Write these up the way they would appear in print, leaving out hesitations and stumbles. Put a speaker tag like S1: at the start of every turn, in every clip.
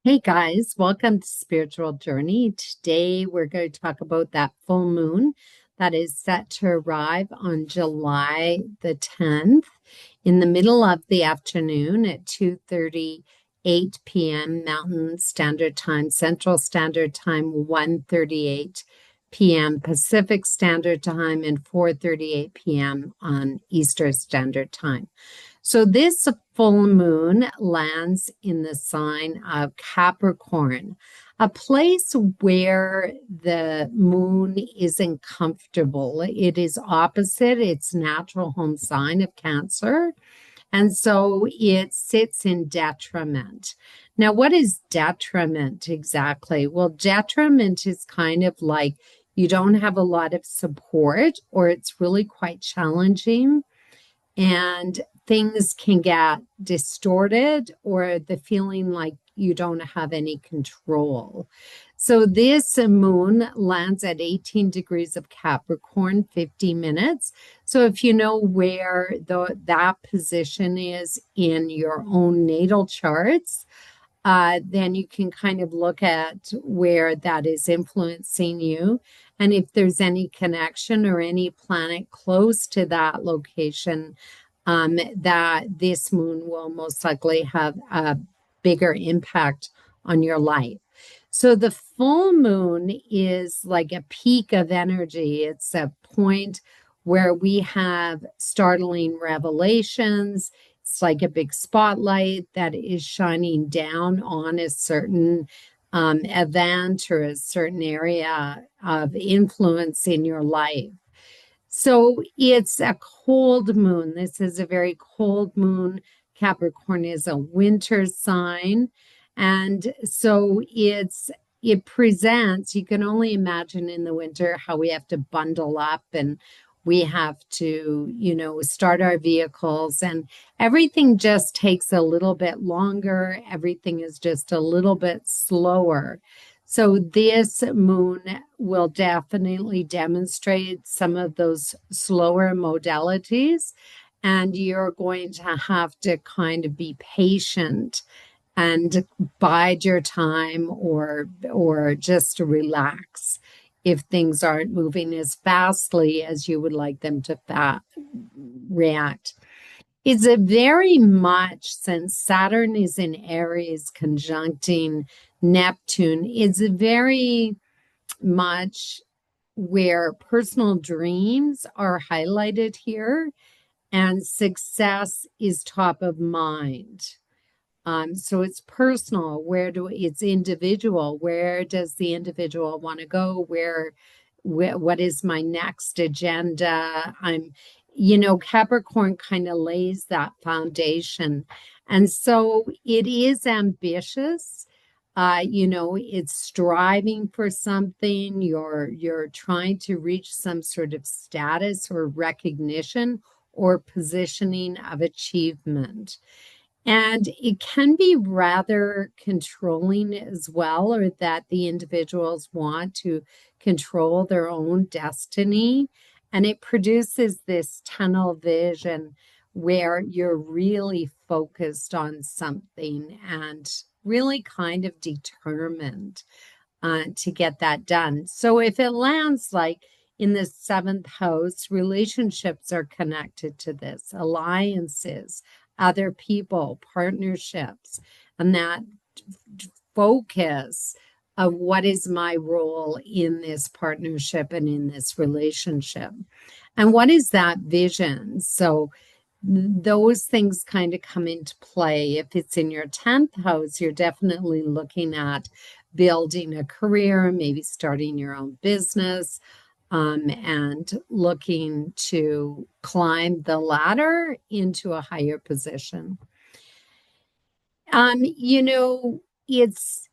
S1: Hey guys, welcome to Spiritual Journey. Today we're going to talk about that full moon that is set to arrive on July the 10th in the middle of the afternoon at 2:38 p.m. Mountain Standard Time, Central Standard Time, 1:38 p.m. Pacific Standard Time, and 4:38 p.m. on Eastern Standard Time. So this full moon lands in the sign of Capricorn, a place where the moon isn't comfortable. It is opposite its natural home sign of Cancer. And so it sits in detriment. Now, what is detriment exactly? Well, detriment is kind of like you don't have a lot of support, or it's really quite challenging and things can get distorted, or the feeling like you don't have any control. So this moon lands at 18 degrees of Capricorn, 50 minutes. So if you know where that position is in your own natal charts, then you can kind of look at where that is influencing you. And if there's any connection or any planet close to that location, that this moon will most likely have a bigger impact on your life. So the full moon is like a peak of energy. It's a point where we have startling revelations. It's like a big spotlight that is shining down on a certain event or a certain area of influence in your life. So it's a cold moon. This is a very cold moon. Capricorn is a winter sign. And so it presents, you can only imagine in the winter how we have to bundle up and we have to, start our vehicles, and everything just takes a little bit longer. Everything is just a little bit slower. So this moon will definitely demonstrate some of those slower modalities, and you're going to have to kind of be patient and bide your time, or just relax if things aren't moving as fastly as you would like them to react. It's a very much, since Saturn is in Aries conjuncting Neptune, it's very much where personal dreams are highlighted here and success is top of mind. So it's personal. It's individual. Where does the individual want to go? What is my next agenda? Capricorn kind of lays that foundation. And so it is ambitious. It's striving for something. You're trying to reach some sort of status or recognition or positioning of achievement. And it can be rather controlling as well, or that the individuals want to control their own destiny. And it produces this tunnel vision where you're really focused on something and really kind of determined to get that done. So if it lands like in the seventh house, relationships are connected to this, alliances, other people, partnerships, and that focus of what is my role in this partnership and in this relationship. And what is that vision? So those things kind of come into play. If it's in your 10th house, you're definitely looking at building a career, maybe starting your own business, and looking to climb the ladder into a higher position. It's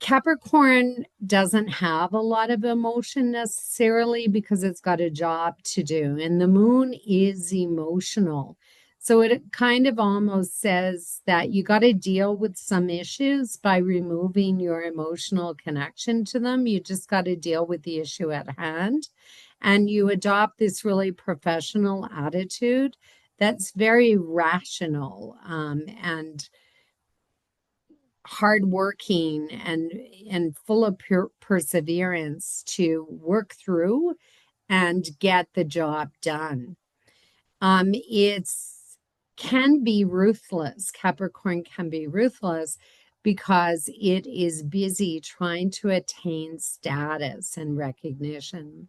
S1: Capricorn doesn't have a lot of emotion necessarily because it's got a job to do, and the moon is emotional. So it kind of almost says that you got to deal with some issues by removing your emotional connection to them. You just got to deal with the issue at hand. And you adopt this really professional attitude that's very rational, and hardworking and full of perseverance to work through and get the job done. It's can be ruthless. Capricorn can be ruthless because it is busy trying to attain status and recognition.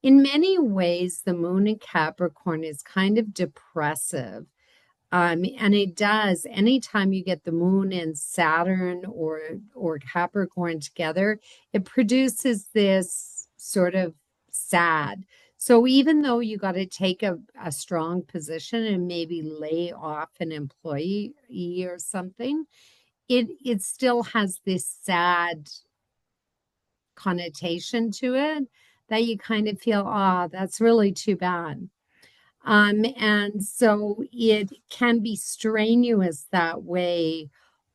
S1: In many ways, the moon in Capricorn is kind of depressive. And it does, anytime you get the moon and Saturn or Capricorn together, it produces this sort of sad. So even though you got to take a strong position and maybe lay off an employee or something, it still has this sad connotation to it that you kind of feel, that's really too bad. And so it can be strenuous that way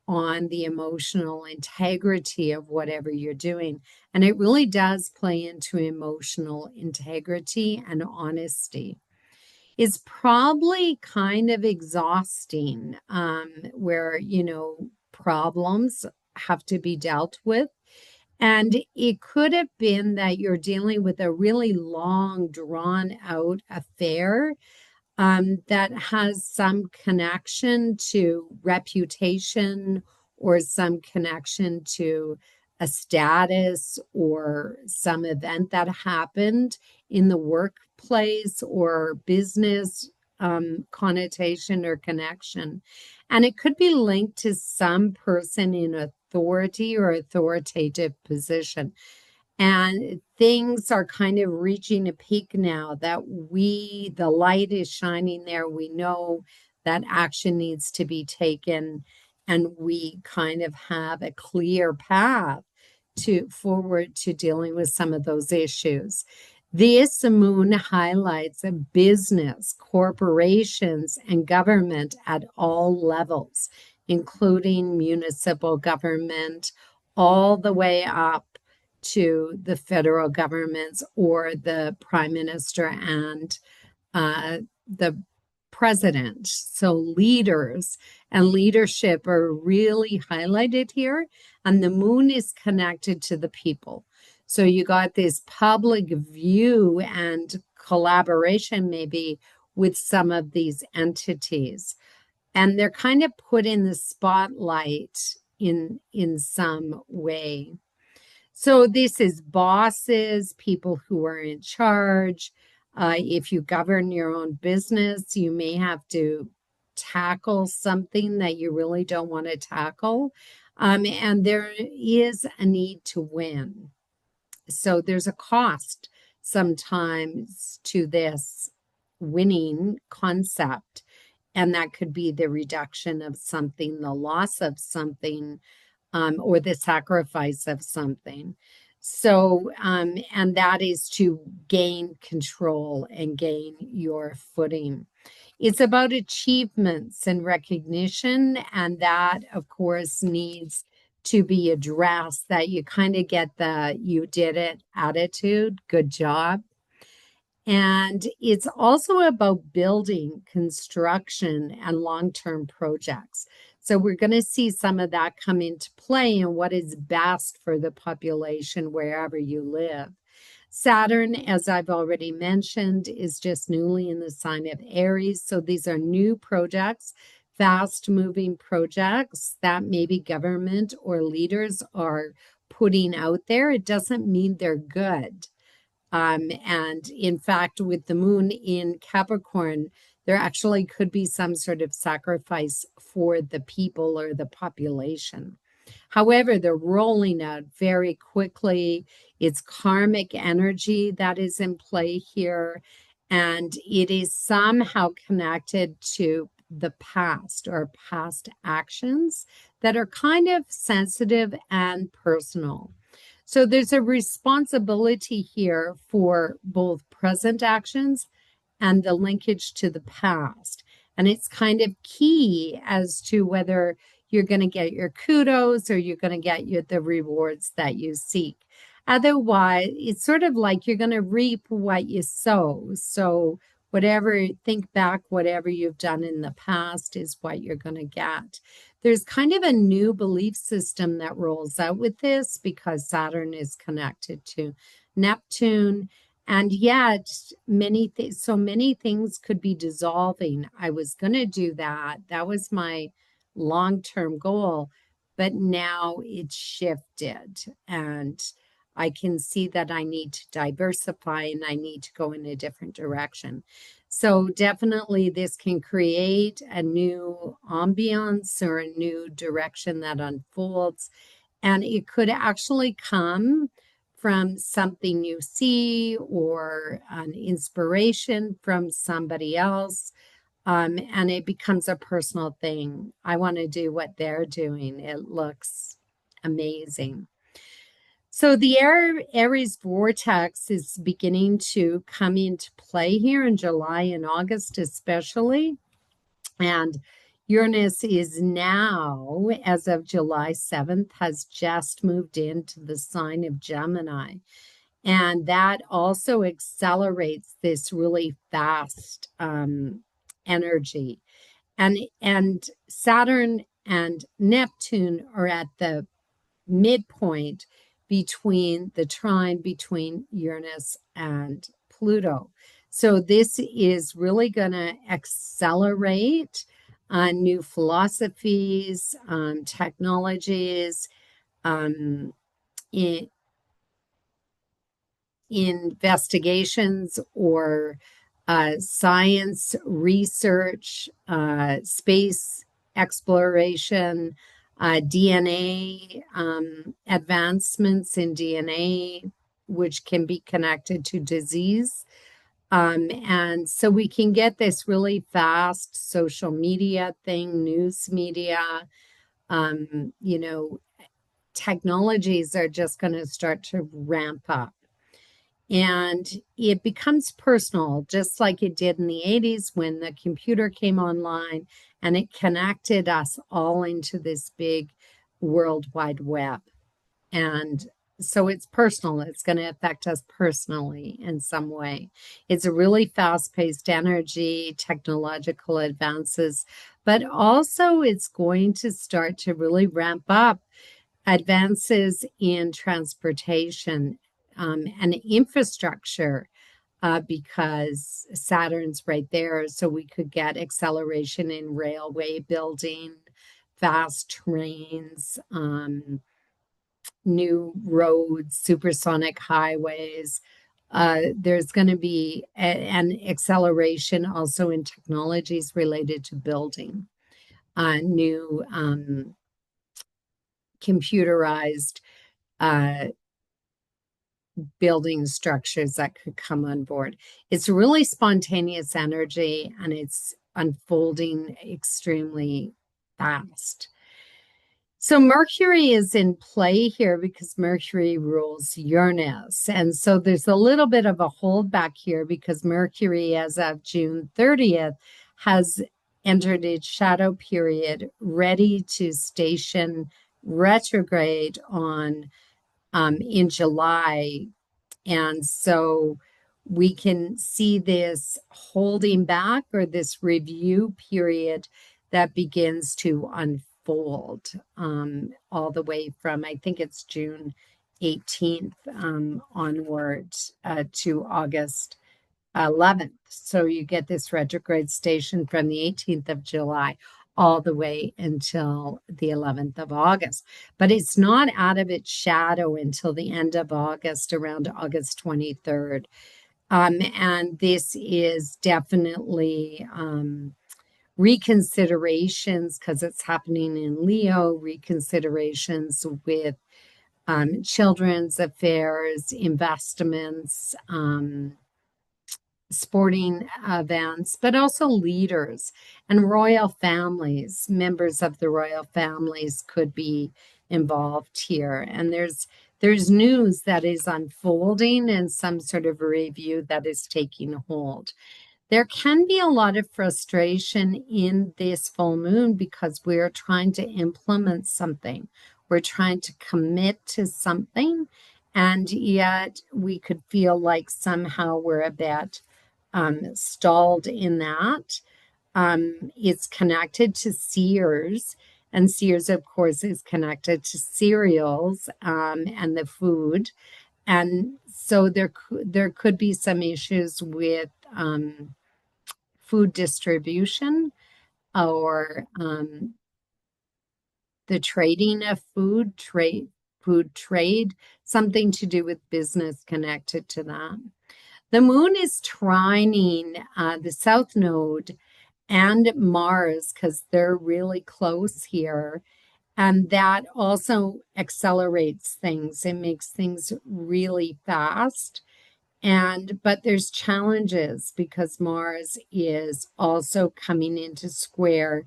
S1: on the emotional integrity of whatever you're doing. And it really does play into emotional integrity and honesty. It's probably kind of exhausting, where, problems have to be dealt with. And it could have been that you're dealing with a really long, drawn out affair that has some connection to reputation or some connection to a status or some event that happened in the workplace or business connotation or connection. And it could be linked to some person in authority or authoritative position. And things are kind of reaching a peak now that the light is shining there. We know that action needs to be taken, and we kind of have a clear path forward to dealing with some of those issues. This moon highlights a business, corporations, and government at all levels, including municipal government, all the way up to the federal governments or the prime minister and the president. So leaders and leadership are really highlighted here, and the moon is connected to the people. So you got this public view and collaboration maybe with some of these entities, and they're kind of put in the spotlight in some way. So this is bosses, people who are in charge. If you govern your own business, you may have to tackle something that you really don't want to tackle. And there is a need to win. So there's a cost sometimes to this winning concept. And that could be the reduction of something, the loss of something, or the sacrifice of something. So, and that is to gain control and gain your footing. It's about achievements and recognition, and that, of course, needs to be addressed, that you kind of get the you did it attitude, good job. And it's also about building, construction, and long-term projects. So we're going to see some of that come into play and what is best for the population wherever you live. Saturn, as I've already mentioned, is just newly in the sign of Aries. So these are new projects, fast-moving projects that maybe government or leaders are putting out there. It doesn't mean they're good. And in fact, with the moon in Capricorn, there actually could be some sort of sacrifice for the people or the population. However, they're rolling out very quickly. It's karmic energy that is in play here, and it is somehow connected to the past or past actions that are kind of sensitive and personal. So there's a responsibility here for both present actions and the linkage to the past. And it's kind of key as to whether you're going to get your kudos or you're going to get the rewards that you seek. Otherwise, it's sort of like you're going to reap what you sow. So whatever, think back, whatever you've done in the past is what you're going to get. There's kind of a new belief system that rolls out with this because Saturn is connected to Neptune. And yet, so many things could be dissolving. I was going to do that. That was my long-term goal, but now it's shifted. And I can see that I need to diversify and I need to go in a different direction. So definitely this can create a new ambiance or a new direction that unfolds. And it could actually come from something you see or an inspiration from somebody else. And it becomes a personal thing. I want to do what they're doing. It looks amazing. So the Aries vortex is beginning to come into play here in July and August, especially. And Uranus is now, as of July 7th, has just moved into the sign of Gemini. And that also accelerates this really fast energy. And Saturn and Neptune are at the midpoint between the trine between Uranus and Pluto. So this is really going to accelerate new philosophies, technologies, um, investigations or science research, space exploration, DNA, advancements in DNA, which can be connected to disease. And so we can get this really fast social media thing, news media, you know, technologies are just going to start to ramp up. And it becomes personal, just like it did in the 80s when the computer came online and it connected us all into this big World Wide Web. And so it's personal. It's going to affect us personally in some way. It's a really fast-paced energy, technological advances, but also it's going to start to really ramp up advances in transportation and infrastructure because Saturn's right there. So we could get acceleration in railway building, fast trains, new roads, supersonic highways. There's going to be an acceleration also in technologies related to building, new computerized building structures that could come on board. It's really spontaneous energy and it's unfolding extremely fast. So Mercury is in play here because Mercury rules Uranus. And so there's a little bit of a holdback here because Mercury, as of June 30th, has entered its shadow period, ready to station retrograde on in July. And so we can see this holding back or this review period that begins to unfold all the way from, I think it's June 18th onward to August 11th. So you get this retrograde station from the 18th of July all the way until the 11th of August. But it's not out of its shadow until the end of August, around August 23rd. And this is definitely reconsiderations because it's happening in Leo, reconsiderations with children's affairs, investments, sporting events, but also leaders and royal families. Members of the royal families could be involved here. And there's news that is unfolding and some sort of review that is taking hold. There can be a lot of frustration in this full moon because we're trying to implement something. We're trying to commit to something, and yet we could feel like somehow we're a bit stalled in that. It's connected to Sears, and Sears, of course, is connected to cereals and the food. And so there could be some issues with food distribution or the trading of food trade, something to do with business connected to that. The moon is trining the south node and Mars because they're really close here. And that also accelerates things. It makes things really fast. But there's challenges because Mars is also coming into square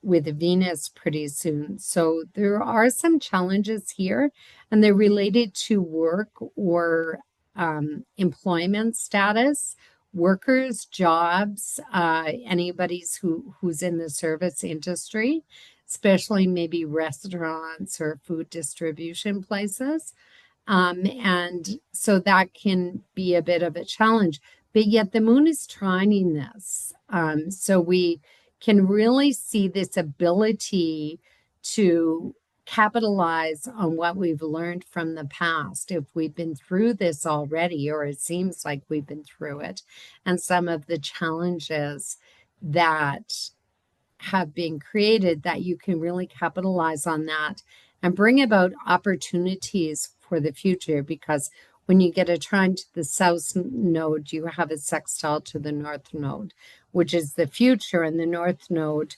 S1: with Venus pretty soon. So there are some challenges here, and they're related to work or employment status, workers, jobs, anybody's who's in the service industry, especially maybe restaurants or food distribution places. And so that can be a bit of a challenge. But yet the moon is trining this. So we can really see this ability to capitalize on what we've learned from the past. If we've been through this already, or it seems like we've been through it, and some of the challenges that have been created, that you can really capitalize on that and bring about opportunities for the future. Because when you get a trine to the south node, you have a sextile to the north node, which is the future, and the north node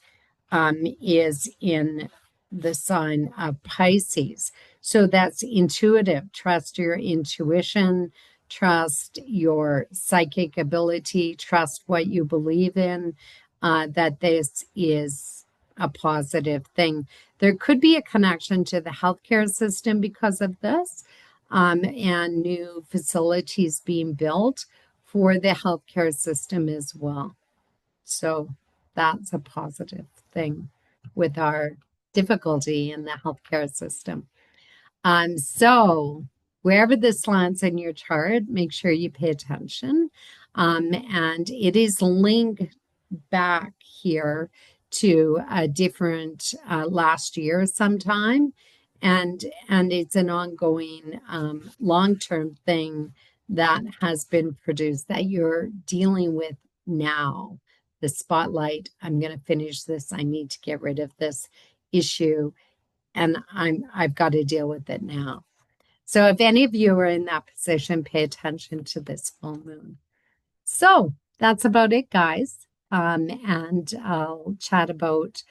S1: is in the sign of Pisces. So that's intuitive. Trust your intuition, trust your psychic ability, trust what you believe in, that this is a positive thing. There could be a connection to the healthcare system because of this, and new facilities being built for the healthcare system as well. So that's a positive thing with our difficulty in the healthcare system. So wherever this lands in your chart, make sure you pay attention. And it is linked back here to a different last year sometime. And it's an ongoing long-term thing that has been produced that you're dealing with now. The spotlight, I'm going to finish this. I need to get rid of this issue, and I've got to deal with it now. So if any of you are in that position, pay attention to this full moon. So that's about it, guys. And I'll chat about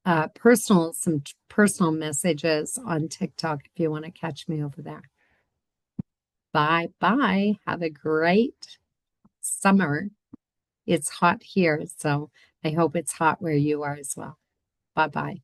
S1: some personal messages on TikTok if you want to catch me over there. Bye bye. Have a great summer. It's hot here, so I hope it's hot where you are as well. Bye bye.